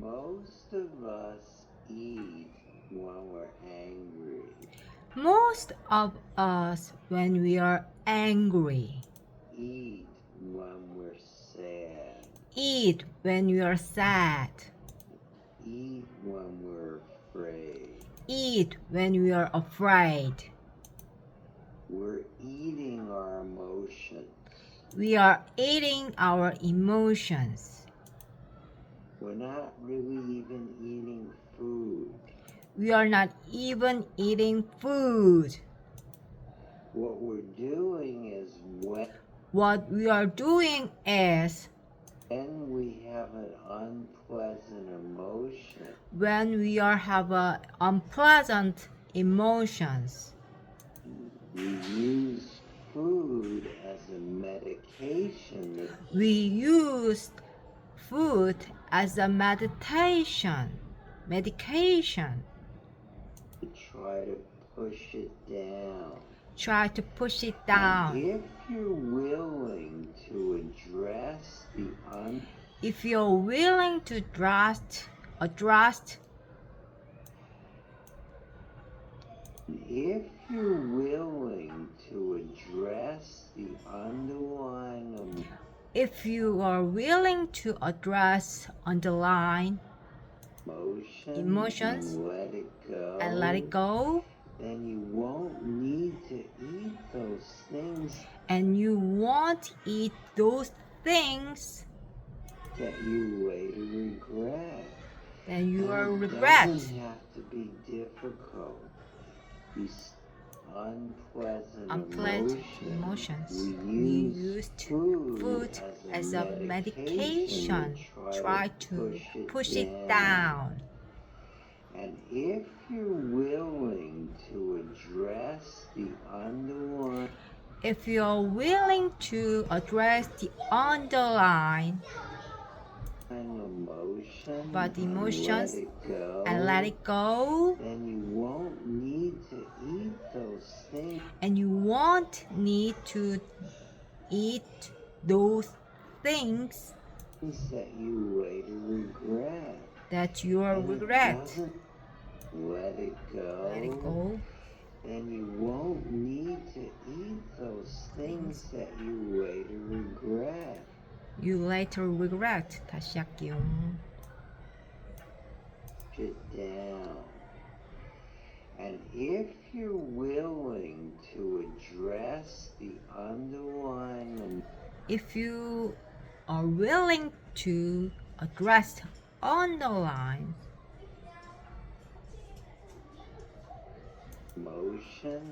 Most of us eat when we're angry. Most of us, when we are angry, Eat when we're sad. eat when we are sad, Eat when we're afraid. eat when we are afraid. We're eating our emotions. We are eating our emotions. We're not really even eating food. We are not even eating food. What we're doing is What we are doing is when we have an unpleasant emotion, when we are have unpleasant emotions, we use food as a medication we use food as a medication, medication. to try to push it down. Try to push it And down. if you're willing to address the If you're willing to address, if you're willing to address the underlying if you are willing to address underlying emotions and let it go, and let it go, then you won't need to eat those things and you won't eat those things that you later regret. that you are And regret. It doesn't have to be difficult. These unpleasant emotions. We use food as a medication. Try to push it down. And if you're willing to address the underlying If you're willing to address the underlying emotions and let it go, then you won't need to eat those things. And you won't need to eat those things that you later regret. that you are And regret. Let it go. Let it go. Then you won't need to eat those things that you later regret. You later regret. 다시 할게요. Sit down. And if you're willing to address the underlying If you are willing to address underlying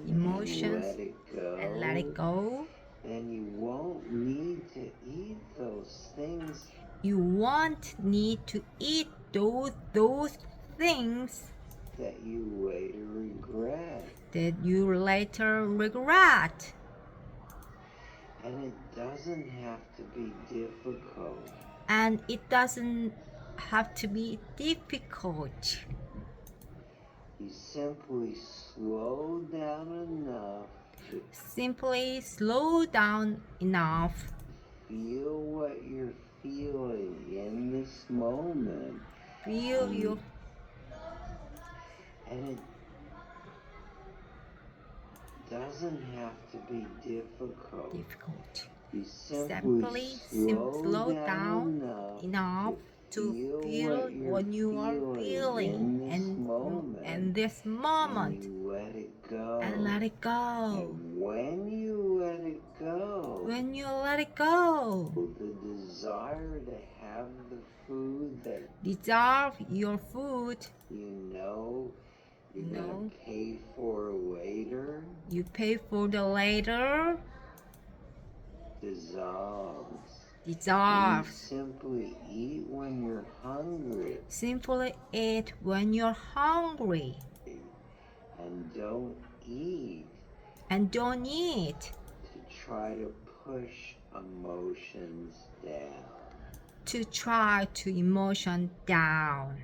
emotions and let it go, then you won't need to eat those things. You won't need to eat those things that you later regret. That you later regret. And it doesn't have to be difficult. And it doesn't have to be difficult. You simply slow down enough. Simply slow down enough. Feel what you're feeling in this moment. Feel your. And it doesn't have to be difficult. You simply slow down enough to feel what you are feeling in this moment. And let it go. And let it go. And when you let it go, the desire to have the food that desire your food, you're gonna pay for later, you pay for the later, dissolves. Dissolves. You simply eat when you're hungry. Simply eat when you're hungry. And don't eat. And don't eat. To try to push emotions down. To try to emotion down.